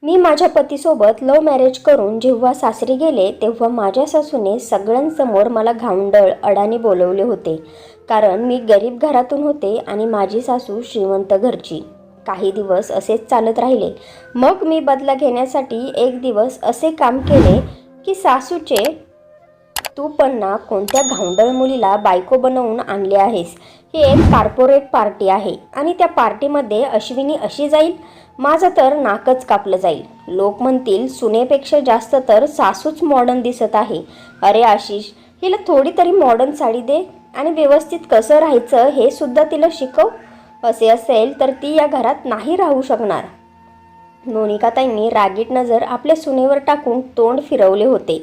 मी माझ्या पतीसोबत love marriage करून जेव्हा सासरी गेले तेव्हा माझ्या सासूने सगळ्यांसमोर मला घावंडळ अडाणी बोलवले होते. कारण मी गरीब घरातून होते आणि माझी सासू श्रीमंत घरची. काही दिवस असेच चालत राहिले. मग मी बदला घेण्यासाठी एक दिवस असे काम केले की सासूचे, तू पण ना कोणत्या घावंडळ मुलीला बायको बनवून आणले आहेस. ही एक कॉर्पोरेट पार्टी आहे आणि त्या पार्टीमध्ये अश्विनी अशी जाईल, माझं तर नाकच कापलं जाईल. लोक म्हणतील सुनेपेक्षा जास्त तर सासूच मॉडर्न दिसत आहे. अरे आशिष, हिला थोडी तरी मॉडर्न साडी दे आणि व्यवस्थित कसं राहायचं हे सुद्धा तिला शिकव. असे असेल तर ती या घरात नाही राहू शकणार. मोनिकाताईंनी रागीट नजर आपल्या सुनेवर टाकून तोंड फिरवले होते.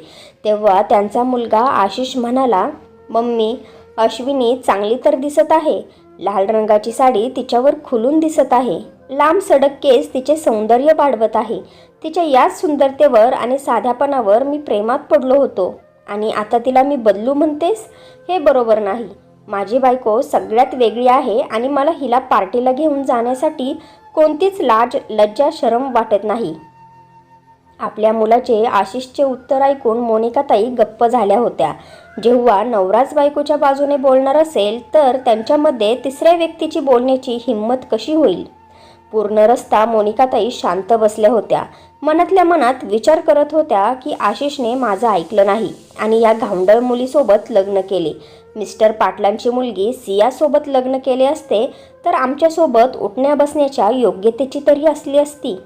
तेव्हा त्यांचा मुलगा आशिष म्हणाला, मम्मी, अश्विनी चांगली तर दिसत आहे. लाल रंगाची साडी तिच्यावर खुलून दिसत आहे. लांब सडक केस तिचे सौंदर्य वाढवत आहे. तिच्या याच सुंदरतेवर आणि साध्यापणावर मी प्रेमात पडलो होतो आणि आता तिला मी बदलू म्हणतेस? हे बरोबर नाही. माझी बायको सगळ्यात वेगळी आहे आणि मला हिला पार्टीला घेऊन जाण्यासाठी कोणतीच लाज लज्जा शरम वाटत नाही. आपल्या मुलाचे आशिषचे उत्तर ऐकून मोनिकाताई गप्प झाल्या होत्या. जेव्हा नवराच बायकोच्या बाजूने बोलणार असेल तर त्यांच्यामध्ये तिसऱ्या व्यक्तीची बोलण्याची हिंमत कशी होईल? पूर्ण रस्ता मोनिकाताई शांत बसल्या होत्या. मनातल्या मनात विचार करत होत्या की आशिषने माझं ऐकलं नाही आणि या घावंडळ मुलीसोबत लग्न केले. मिस्टर पाटलांची मुलगी सियासोबत लग्न केले असते तर आमच्यासोबत उठण्या बसण्याच्या योग्यतेची तरी असली असती.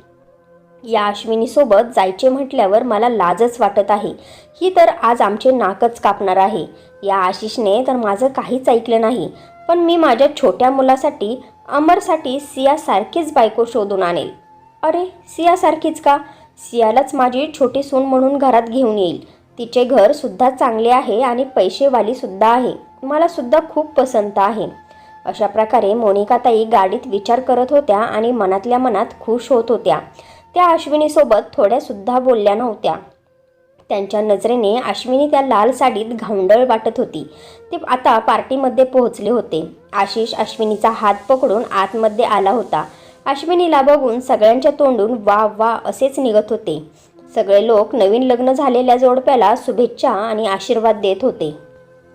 या अश्विनीसोबत जायचे म्हटल्यावर मला लाजच वाटत आहे. ही तर आज आमचे नाकच कापणार आहे. या आशिषने तर माझं काहीच ऐकलं नाही. पण मी माझ्या छोट्या मुलासाठी, अमरसाठी सियासारखीच बायको शोधून आणेल. अरे, सियासारखीच का? सियालाच माझी छोटी सून म्हणून घरात घेऊन येईल. तिचे घर सुद्धा चांगले आहे आणि पैसेवाली सुद्धा आहे. मला सुद्धा खूप पसंत आहे. अशा प्रकारे मोनिकाताई गाडीत विचार करत होत्या आणि मनातल्या मनात खुश होत होत्या. त्या अश्विनीसोबत थोड्यासुद्धा बोलल्या नव्हत्या. त्यांच्या नजरेने अश्विनी त्या लाल साडीत घावंडळ वाटत होती. ते आता पार्टीमध्ये पोहोचले होते. आशिष अश्विनीचा हात पकडून आतमध्ये आला होता. अश्विनीला बघून सगळ्यांच्या तोंडून वा वा असेच निघत होते. सगळे लोक नवीन लग्न झालेल्या जोडप्याला शुभेच्छा आणि आशीर्वाद देत होते.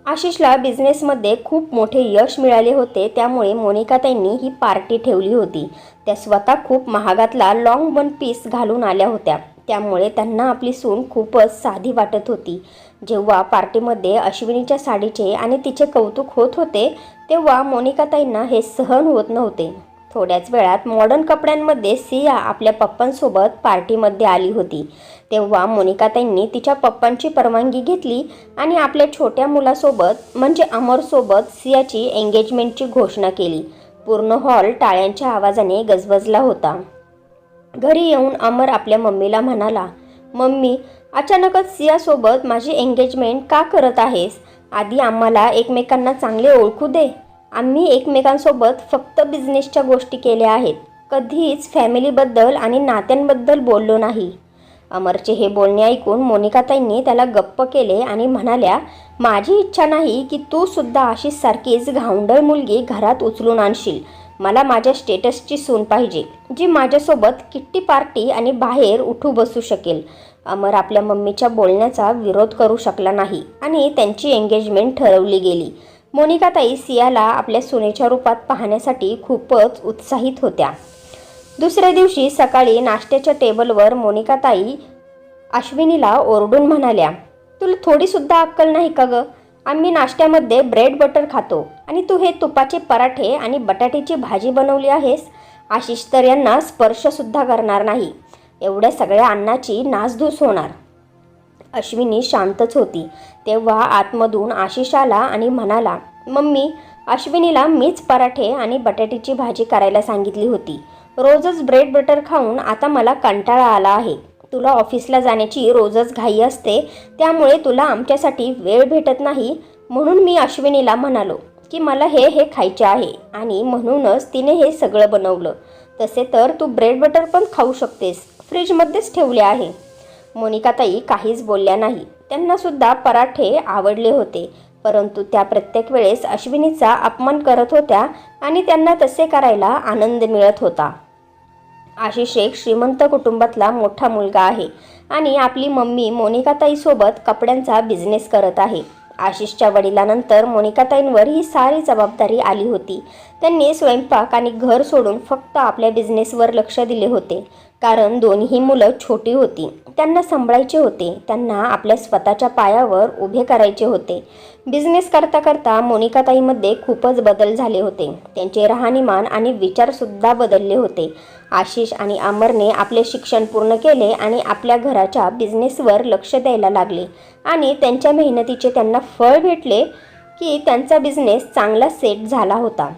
आशिषला बिझनेसमध्ये खूप मोठे यश मिळाले होते, त्यामुळे मोनिकाताईंनी ही पार्टी ठेवली होती. त्या स्वतः खूप महागातला लॉंग वन पीस घालून आल्या होत्या, त्यामुळे त्यांना आपली सून खूपच साधी वाटत होती. जेव्हा पार्टीमध्ये अश्विनीच्या साडीचे आणि तिचे कौतुक होत होते तेव्हा मोनिकाताईंना हे सहन होत नव्हते. थोड्याच वेळात मॉडर्न कपड्यांमध्ये सिया आपल्या पप्पांसोबत पार्टीमध्ये आली होती. तेव्हा मोनिकाताईंनी तिच्या पप्पांची परवानगी घेतली आणि आपल्या छोट्या मुलासोबत म्हणजे अमरसोबत सियाची एंगेजमेंटची घोषणा केली. पूर्ण हॉल टाळ्यांच्या आवाजाने गजबजला होता. घरी येऊन अमर आपल्या मम्मीला म्हणाला, मम्मी, अचानकच सियासोबत माझी एंगेजमेंट का करत आहेस? आधी आम्हाला एकमेकांना चांगले ओळखू दे. आम्ही एकमेकांसोबत फक्त बिझनेसच्या गोष्टी केल्या आहेत. कधीच फॅमिलीबद्दल आणि नात्यांबद्दल बोललो नाही. अमरचे हे बोलणे ऐकून मोनिकाताईंनी त्याला गप्प केले आणि म्हणाल्या, माझी इच्छा नाही की तू सुद्धा आशिषसारखीच घावंडळ मुलगी घरात उचलून आणशील. मला माझ्या स्टेटसची सून पाहिजे, जी माझ्यासोबत किट्टी पार्टी आणि बाहेर उठू बसू शकेल. अमर आपल्या मम्मीच्या बोलण्याचा विरोध करू शकला नाही आणि त्यांची एंगेजमेंट ठरवली गेली. मोनिकाताई सियाला आपल्या सुनेच्या रूपात पाहण्यासाठी खूपच उत्साहित होत्या. दुसऱ्या दिवशी सकाळी नाश्त्याच्या टेबलवर मोनिकाताई अश्विनीला ओरडून म्हणाल्या, तुला थोडीसुद्धा अक्कल नाही का गं? आम्ही नाश्त्यामध्ये ब्रेड बटर खातो आणि तू हे तुपाचे पराठे आणि बटाट्याची भाजी बनवली आहेस. आशिष तर यांना स्पर्शसुद्धा करणार नाही. एवढ्या सगळ्या अन्नाची नासधूस होणार. अश्विनी शांतच होती. तेव्हा आतमधून आशिष आला आणि म्हणाला, मम्मी, अश्विनीला मीच पराठे आणि बटाट्याची भाजी करायला सांगितली होती. रोजच ब्रेड बटर खाऊन आता मला कंटाळा आला आहे. तुला ऑफिसला जाण्याची रोजच घाई असते, त्यामुळे तुला आमच्यासाठी वेळ भेटत नाही. म्हणून मी अश्विनीला म्हणालो की मला हे खायचे आहे आणि म्हणूनच तिने हे सगळं बनवलं. तसे तर तू ब्रेड बटर पण खाऊ शकतेस, फ्रीजमध्येच ठेवले आहे. मोनिकाताई काहीच बोलल्या नाही. त्यांनासुद्धा पराठे आवडले होते, परंतु त्या प्रत्येक वेळेस अश्विनीचा अपमान करत होत्या आणि त्यांना तसे करायला आनंद मिळत होता. आशिष एक श्रीमंत कुटुंबातला मोठा मुलगा आहे आणि आपली मम्मी मोनिकाताईसोबत कपड्यांचा बिझनेस करत आहे. आशिषच्या वडिलांनंतर मोनिकाताईंवर ही सारी जबाबदारी आली होती. त्यांनी स्वयंपाक आणि घर सोडून फक्त आपल्या बिझनेसवर लक्ष दिले होते, कारण दोन्ही मुलं छोटी होती. त्यांना सांभाळायचे होते, त्यांना आपल्या स्वतःच्या पायावर उभे करायचे होते. बिझनेस करता करता मोनिकाताईमध्ये खूपच बदल झाले होते. त्यांचे राहणीमान आणि विचारसुद्धा बदलले होते. आशिष आणि अमरने आपले शिक्षण पूर्ण केले आणि आपल्या घराच्या बिझनेसवर लक्ष द्यायला लागले आणि त्यांच्या मेहनतीचे त्यांना फळ भेटले की त्यांचा बिझनेस चांगला सेट झाला होता.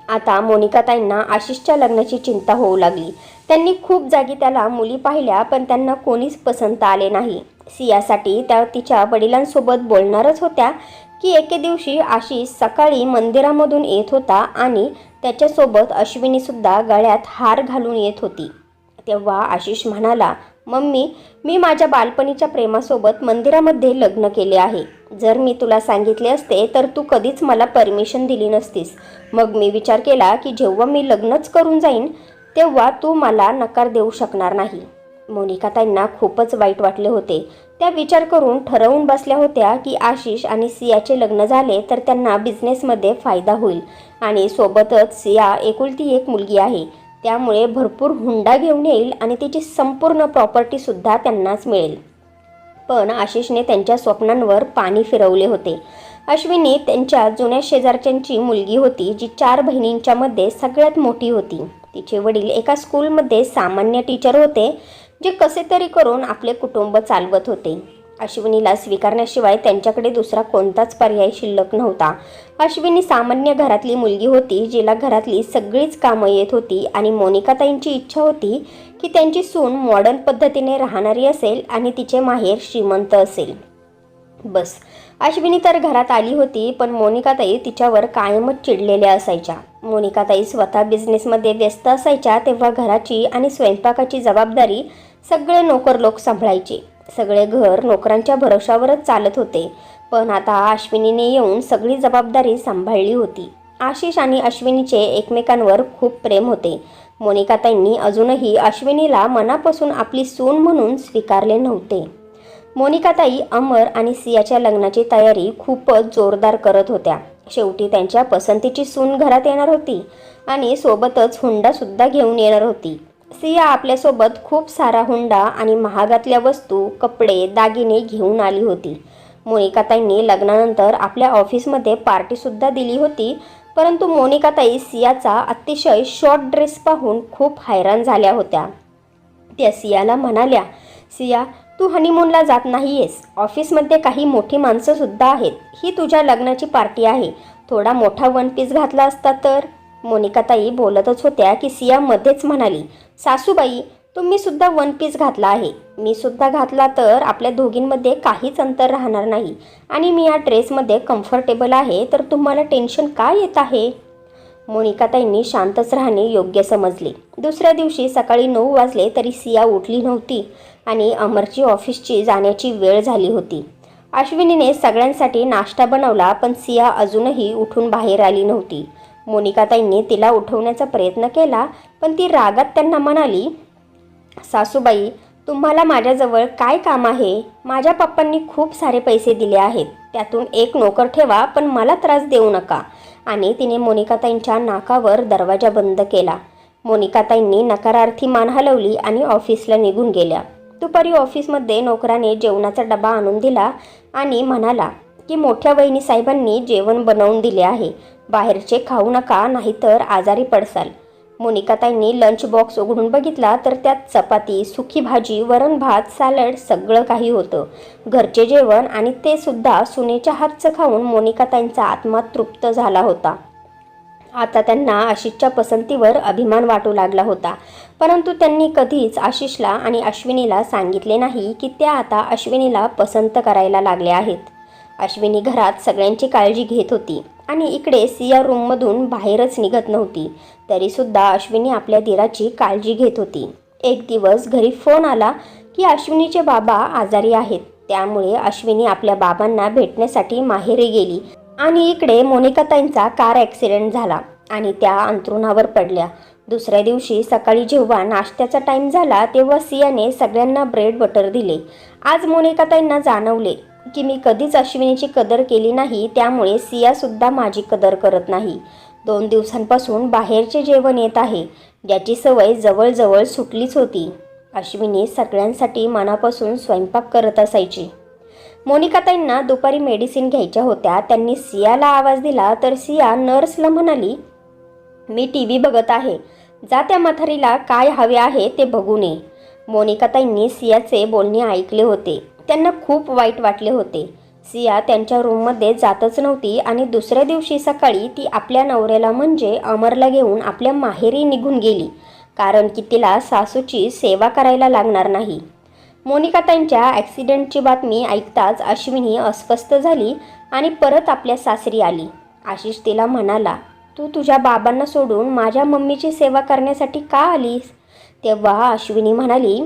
आता मोनिकाताईंना आशिषच्या लग्नाची चिंता होऊ लागली. त्यांनी खूप जागी त्याला मुली पाहिल्या, पण त्यांना कोणीच पसंत आले नाही. सियासाठी त्या तिच्या वडिलांसोबत बोलणारच होत्या की एके दिवशी आशिष सकाळी मंदिरामधून येत होता आणि त्याच्यासोबत अश्विनीसुद्धा गळ्यात हार घालून येत होती. तेव्हा आशिष म्हणाला, मम्मी, मी माझ्या बालपणीच्या प्रेमासोबत मंदिरामध्ये लग्न केले आहे. जर मी तुला सांगितले असते तर तू कधीच मला परमिशन दिली नसतीस. मग मी विचार केला की जेव्हा मी लग्नच करून जाईन तेव्हा तू मला नकार देऊ शकणार नाही. मोनिकाताईंना खूपच वाईट वाटले होते. त्या विचार करून ठरवून बसल्या होत्या की आशिष आणि सियाचे लग्न झाले तर त्यांना बिझनेसमध्ये फायदा होईल आणि सोबतच सिया एकुलती एक मुलगी आहे, त्यामुळे भरपूर हुंडा घेऊन येईल आणि तिची संपूर्ण प्रॉपर्टीसुद्धा त्यांनाच मिळेल. पण आशिषने त्यांच्या स्वप्नांवर पाणी फिरवले होते. अश्विनी त्यांच्या जुन्या शेजारच्यांची मुलगी होती, जी 4 बहिणींच्या मध्ये सगळ्यात मोठी होती. तिचे वडील एका स्कूलमध्ये सामान्य टीचर होते, जे कसे तरी करून आपले कुटुंब चालवत होते. अश्विनीला स्वीकारण्याशिवाय त्यांच्याकडे दुसरा कोणताच पर्याय शिल्लक नव्हता. अश्विनी सामान्य घरातली मुलगी होती, जिला घरातली सगळीच कामं येत होती आणि मोनिकाताईंची इच्छा होती की त्यांची सून मॉडर्न पद्धतीने राहणारी असेल आणि तिचे माहेर श्रीमंत असेल. बस, अश्विनी तर घरात आली होती, पण मोनिकाताई तिच्यावर कायमच चिडलेल्या असायच्या. मोनिकाताई स्वतः बिझनेसमध्ये व्यस्त असायच्या, तेव्हा घराची आणि स्वयंपाकाची जबाबदारी सगळे नोकर लोक सांभाळायचे. सगळे घर नोकरांच्या भरोशावरच चालत होते. पण आता अश्विनीने येऊन सगळी जबाबदारी सांभाळली होती. आशिष आणि अश्विनीचे एकमेकांवर खूप प्रेम होते. मोनिकाताईंनी अजूनही अश्विनीला मनापासून आपली सून म्हणून स्वीकारले नव्हते. मोनिकाताई अमर आणि सियाच्या लग्नाची तयारी खूपच जोरदार करत होत्या. शेवटी त्यांच्या पसंतीची सून घरात येणार होती आणि सोबतच हुंडासुद्धा घेऊन येणार होती. सिया आपल्यासोबत खूप सारा हुंडा आणि महागातल्या वस्तू, कपडे, दागिने घेऊन आली होती. मोनिकाताईंनी लग्नानंतर आपल्या ऑफिसमध्ये पार्टीसुद्धा दिली होती, परंतु मोनिकाताई सियाचा अतिशय शॉर्ट ड्रेस पाहून खूप हैराण झाल्या होत्या. त्या सियाला म्हणाल्या, सिया, तू हनीमूनला जात नाहीयेस. ऑफिसमध्ये काही मोठी माणसंसुद्धा आहेत. ही तुझ्या लग्नाची पार्टी आहे. थोडा मोठा वन पीस घातला असता तर. मोनिकाताई बोलतच होत्या की सिया मध्येच म्हणाली, सासूबाई, तुम्ही सुद्धा वन पीस घातला आहे. मी सुद्धा घातला तर आपल्या दोघींमध्ये काहीच अंतर राहणार नाही आणि मी या ड्रेसमध्ये कम्फर्टेबल आहे, तर तुम्हाला टेन्शन काय येत आहे? मोनिकाताईंनी शांतच राहणे योग्य समजले. दुसऱ्या दिवशी सकाळी 9 वाजले तरी सिया उठली नव्हती आणि अमरची ऑफिसची जाण्याची वेळ झाली होती. अश्विनीने सगळ्यांसाठी नाश्ता बनवला, पण सिया अजूनही उठून बाहेर आली नव्हती. मोनिकाताईंनी तिला उठवण्याचा प्रयत्न केला, पण ती रागात त्यांना म्हणाली, सासूबाई, तुम्हाला माझ्याजवळ काय काम आहे? माझ्या पप्पांनी खूप सारे पैसे दिले आहेत, त्यातून एक नोकर ठेवा, पण मला त्रास देऊ नका. आणि तिने मोनिकाताईंच्या नाकावर दरवाजा बंद केला. मोनिकाताईंनी नकारार्थी मान हलवली आणि ऑफिसला निघून गेल्या. दुपारी ऑफिसमध्ये नोकराने जेवणाचा डबा आणून दिला आणि म्हणाला की मोठ्या वहिनी साहेबांनी जेवण बनवून दिले आहे. बाहेरचे खाऊ नका, नाहीतर आजारी पडसाल. मोनिकाताईंनी लंच बॉक्स उघडून बघितला तर त्यात चपाती, सुकी भाजी, वरण भात, सॅलड सगळं काही होतं. घरचे जेवण, आणि ते सुद्धा सुनेच्या हातचं खाऊन मोनिकाताईंचा आत्मा तृप्त झाला होता. आता त्यांना आशिषच्या पसंतीवर अभिमान वाटू लागला होता, परंतु त्यांनी कधीच आशिषला आणि अश्विनीला सांगितले नाही की त्या आता अश्विनीला पसंत करायला लागल्या आहेत. अश्विनी घरात सगळ्यांची काळजी घेत होती आणि इकडे सिया रूममधून बाहेरच निघत नव्हती. तरीसुद्धा अश्विनी आपल्या दिराची काळजी घेत होती. एक दिवस घरी फोन आला की अश्विनीचे बाबा आजारी आहेत, त्यामुळे अश्विनी आपल्या बाबांना भेटण्यासाठी माहेरी गेली आणि इकडे मोनिकाताईंचा कार ॲक्सिडेंट झाला आणि त्या अंथरुणावर पडल्या. दुसऱ्या दिवशी सकाळी जेव्हा नाश्त्याचा टाईम झाला तेव्हा सियाने सगळ्यांना ब्रेड बटर दिले. आज मोनिकाताईंना जाणवले की मी कधीच अश्विनीची कदर केली नाही, त्यामुळे सियासुद्धा माझी कदर करत नाही. 2 दिवसांपासून बाहेरचे जेवण येत आहे, ज्याची सवय जवळजवळ सुटलीच होती. अश्विनी सगळ्यांसाठी मनापासून स्वयंपाक करत असायची. मोनिकाताईंना दुपारी मेडिसिन घ्यायच्या होत्या. त्यांनी सियाला आवाज दिला तर सिया नर्सला म्हणाली, मी TV बघत आहे, जा त्या म्हातारीला काय हवे आहे ते बघू नये. मोनिकाताईंनी सियाचे बोलणे ऐकले होते. त्यांना खूप वाईट वाटले होते. सिया त्यांच्या रूममध्ये जातच नव्हती आणि दुसऱ्या दिवशी सकाळी ती आपल्या नवऱ्याला म्हणजे अमरला घेऊन आपल्या माहेरी निघून गेली, कारण की तिला सासूची सेवा करायला लागणार नाही. मोनिकाताईंच्या ॲक्सिडेंटची बातमी ऐकताच अश्विनी अस्वस्थ झाली आणि परत आपल्या सासरी आली. आशिष तिला म्हणाला, तू तुझ्या बाबांना सोडून माझ्या मम्मीची सेवा करण्यासाठी का आलीस? तेव्हा अश्विनी म्हणाली,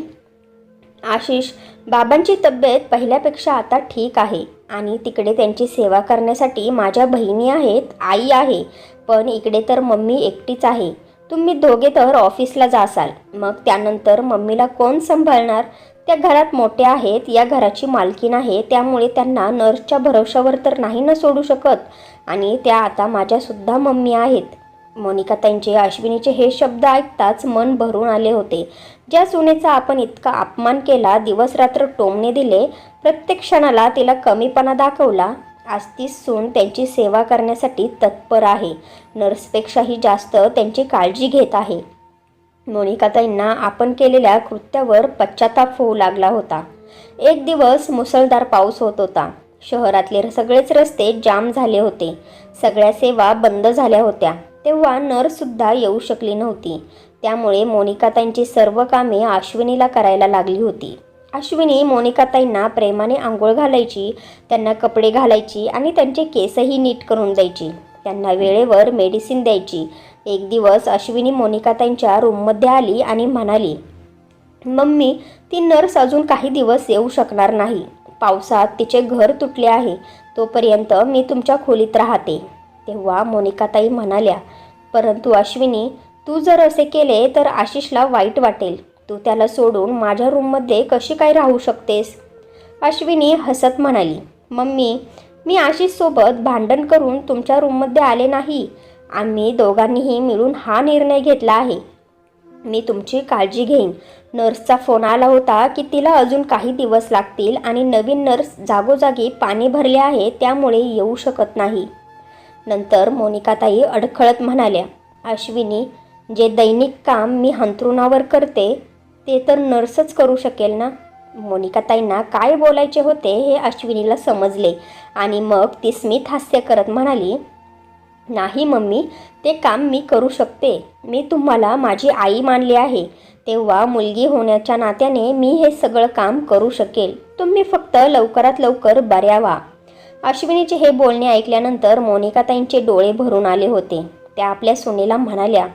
आशिष, बाबांची तब्येत पहिल्यापेक्षा आता ठीक आहे आणि तिकडे त्यांची सेवा करण्यासाठी माझ्या बहिणी आहेत, आई आहे, पण इकडे तर मम्मी एकटीच आहे. तुम्ही दोघे तर ऑफिसला जासाल, मग त्यानंतर मम्मीला कोण सांभाळणार? त्या घरात मोठे आहेत, या घराची मालकीण आहे, त्यामुळे त्यांना नर्सच्या भरोशावर तर नाही ना सोडू शकत. आणि त्या आता माझ्यासुद्धा मम्मी आहेत. मोनिकाताईंचे अश्विनीचे हे शब्द ऐकताच मन भरून आले होते. ज्या सुनेचा आपण इतका अपमान केला, दिवसरात्र टोमणे दिले, प्रत्येक क्षणाला तिला कमीपणा दाखवला, आज ती सून त्यांची सेवा करण्यासाठी तत्पर आहे. नर्सपेक्षाही जास्त त्यांची काळजी घेत आहे. मोनिकाताईंना आपण केलेल्या कृत्यावर पश्चाताप होऊ लागला होता. एक दिवस मुसळधार पाऊस होत होता. शहरातले सगळेच रस्ते जाम झाले होते. सगळ्या सेवा बंद झाल्या होत्या. तेव्हा नर्ससुद्धा येऊ शकली नव्हती. त्यामुळे मोनिकाताईंची सर्व कामे अश्विनीला करायला लागली होती. अश्विनी मोनिकाताईंना प्रेमाने आंघोळ घालायची, त्यांना कपडे घालायची आणि त्यांचे केसही नीट करून द्यायची. त्यांना वेळेवर मेडिसिन द्यायची. एक दिवस अश्विनी मोनिकाताईंच्या रूममध्ये आली आणि म्हणाली, मम्मी, ती नर्स अजून काही दिवस येऊ शकणार नाही. पावसात तिचे घर तुटले आहे, तोपर्यंत मी तुमच्या खोलीत राहते. तेव्हा मोनिकाताई म्हणाल्या, परंतु अश्विनी, तू जर असे केले तर आशिषला वाईट वाटेल. तू त्याला सोडून माझ्या रूममध्ये कशी काय राहू शकतेस? अश्विनी हसत म्हणाली, मम्मी, मी आशिषसोबत भांडण करून तुमच्या रूममध्ये आले नाही. आम्ही दोघांनीही मिळून हा निर्णय घेतला आहे. मी तुमची काळजी घेईन. नर्सचा फोन आला होता की तिला अजून काही दिवस लागतील आणि नवीन नर्स जागोजागी पाणी भरले आहे, त्यामुळे येऊ शकत नाही. नंतर मोनिकाताई अडखळत म्हणाल्या, अश्विनी, जे दैनिक काम मी अंथरुणावर करते ते तर नर्सच करू शकेल ना? मोनिकाताईंना काय बोलायचे होते हे अश्विनीला समजले आणि मग ती स्मित हास्य करत म्हणाली, नाही मम्मी, ते काम मी करू शकते. मी तुम्हाला माझी आई मानली आहे, तेव्हा मुलगी होण्याच्या नात्याने मी हे सगळं काम करू शकेल. तुम्ही फक्त लवकरात लवकर बऱ्या व्हा. अश्विनीचे हे बोलणे ऐकल्यानंतर मोनिकाताईंचे डोळे भरून आले होते. त्या आपल्या सुनेला म्हणाल्या,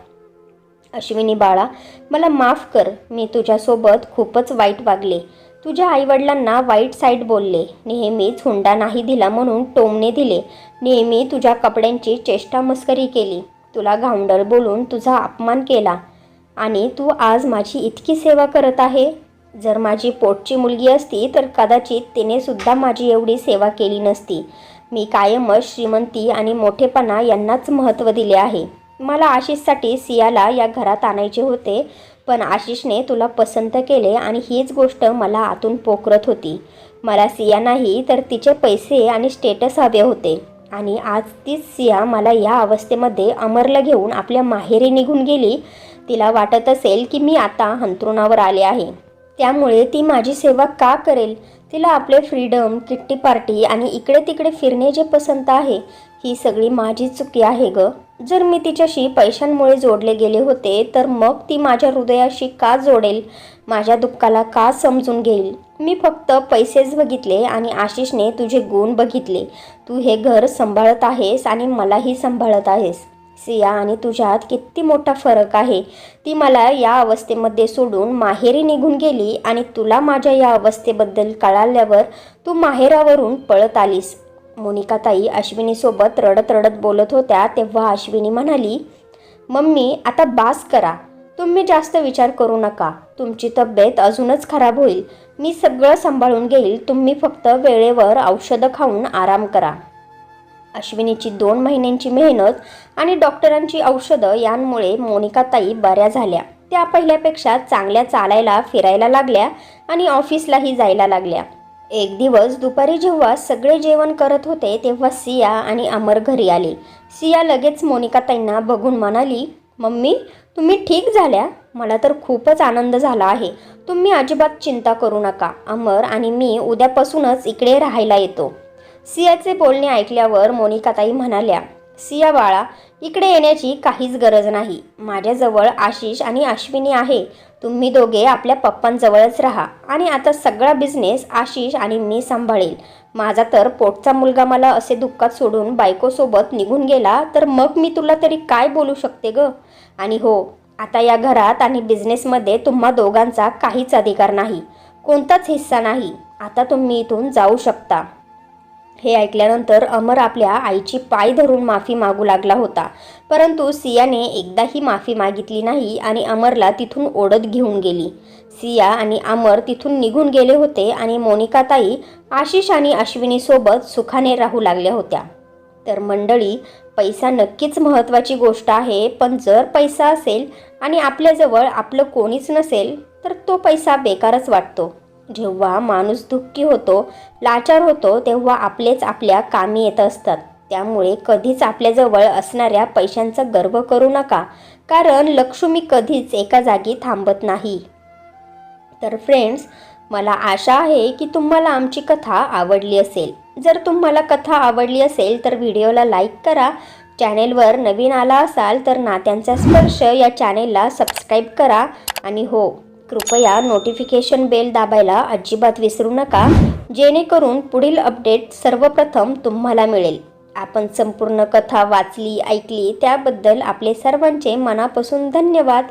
अश्विनी बाळा, मला माफ कर. मी तुझ्यासोबत खूपच वाईट वागले. तुझ्या आईवडिलांना वाईट साईड बोलले, नेहमीच हुंडा नाही दिला म्हणून टोमणे दिले, नेहमी तुझ्या कपड्यांची चेष्टा मस्करी केली, तुला गावंढळ बोलून तुझा अपमान केला आणि तू आज माझी इतकी सेवा करत आहे. जर माझी पोटची मुलगी असती तर कदाचित तिने सुद्धा माझी एवढी सेवा केली नसती. मी कायमच श्रीमंती आणि मोठेपणा यांनाच महत्त्व दिले आहे. मला आशिषसाठी सियाला या घरात आणायचे होते, पण आशिषने तुला पसंत केले आणि हीच गोष्ट मला आतून पोखरत होती. मला सिया नाही तर तिचे पैसे आणि स्टेटस हवे होते आणि आज तीच सिया मला या अवस्थेमध्ये अमरला घेऊन आपल्या माहेरी निघून गेली. तिला वाटत असेल की मी आता अंथरुणावर आले आहे, त्यामुळे ती माझी सेवा का करेल? तिला आपले फ्रीडम, किट्टी पार्टी आणि इकडे तिकडे फिरणे जे पसंत आहे, ही सगळी माझी चुकी आहे ग. जर मी तिच्याशी पैशांमुळे जोडले गेले होते तर मग ती माझ्या हृदयाशी का जोडेल? माझ्या दुःखाला का समजून घेईल? मी फक्त पैसेच बघितले आणि आशिषने तुझे गुण बघितले. तू हे घर सांभाळत आहेस आणि मलाही सांभाळत आहेस. सिया आणि तुझ्यात किती मोठा फरक आहे. ती मला या अवस्थेमध्ये सोडून माहेरी निघून गेली आणि तुला माझ्या या अवस्थेबद्दल कळाल्यावर तू माहेरावरून पळत आलीस. मोनिकाताई अश्विनीसोबत रडत रडत बोलत होत्या तेव्हा अश्विनी म्हणाली, मम्मी आता बास करा, तुम्ही जास्त विचार करू नका, तुमची तब्येत अजूनच खराब होईल, मी सगळं सांभाळून घेईल, तुम्ही फक्त वेळेवर औषधं खाऊन आराम करा. अश्विनीची 2 महिन्यांची मेहनत आणि डॉक्टरांची औषधं यांमुळे मोनिकाताई बऱ्या झाल्या. त्या पहिल्यापेक्षा चांगल्या चालायला फिरायला लागल्या आणि ऑफिसलाही जायला लागल्या. एक दिवस दुपारी जेव्हा सगळे जेवण करत होते तेव्हा सिया आणि अमर घरी आले. सिया लगेच मोनिकाताईंना बघून म्हणाली, मम्मी तुम्ही ठीक झाल्या, मला तर खूपच आनंद झाला आहे, तुम्ही अजिबात चिंता करू नका, अमर आणि मी उद्यापासूनच इकडे राहायला येतो. सियाचे बोलणे ऐकल्यावर मोनिकाताई म्हणाल्या, सिया बाळा, इकडे येण्याची काहीच गरज नाही, माझ्याजवळ आशिष आणि अश्विनी आहे, तुम्ही दोघे आपल्या पप्पांजवळच राहा आणि आता सगळा बिझनेस आशिष आणि मी सांभाळेल. माझा तर पोटचा मुलगा मला असे दुःखात सोडून बायकोसोबत निघून गेला तर मग मी तुला तरी काय बोलू शकते ग. आणि हो, आता या घरात आणि बिझनेसमध्ये तुम्हा दोघांचा काहीच अधिकार नाही, कोणताच हिस्सा नाही, आता तुम्ही इथून जाऊ शकता. हे ऐकल्यानंतर अमर आपल्या आईची पाय धरून माफी मागू लागला होता, परंतु सियाने एकदाही माफी मागितली नाही आणि अमरला तिथून ओढत घेऊन गेली. सिया आणि अमर तिथून निघून गेले होते आणि मोनिकाताई आशिष आणि अश्विनीसोबत सुखाने राहू लागल्या होत्या. तर मंडळी, पैसा नक्कीच महत्त्वाची गोष्ट आहे, पण जर पैसा असेल आणि आपल्याजवळ आपलं कोणीच नसेल तर तो पैसा बेकारच वाटतो. जेव्हा माणूस दुःखी होतो, लाचार होतो, तेव्हा आपलेच आपल्या कामी येत असतात. त्यामुळे कधीच आपल्याजवळ असणाऱ्या पैशांचा गर्व करू नका, कारण लक्ष्मी कधीच एका जागी थांबत नाही. तर फ्रेंड्स, मला आशा आहे की तुम्हाला आमची कथा आवडली असेल. जर तुम्हाला कथा आवडली असेल तर व्हिडिओला लाईक करा. चॅनेलवर नवीन आला असाल तर नात्यांचा स्पर्श या चॅनेलला सबस्क्राईब करा. आणि हो, कृपया नोटिफिकेशन बेल दाबायला अजिबात विसरू नका, जेणेकरून पुढील अपडेट सर्वप्रथम तुम्हाला मिळेल. आपण संपूर्ण कथा वाचली, ऐकली त्याबद्दल आपले सर्वांचे मनापासून धन्यवाद.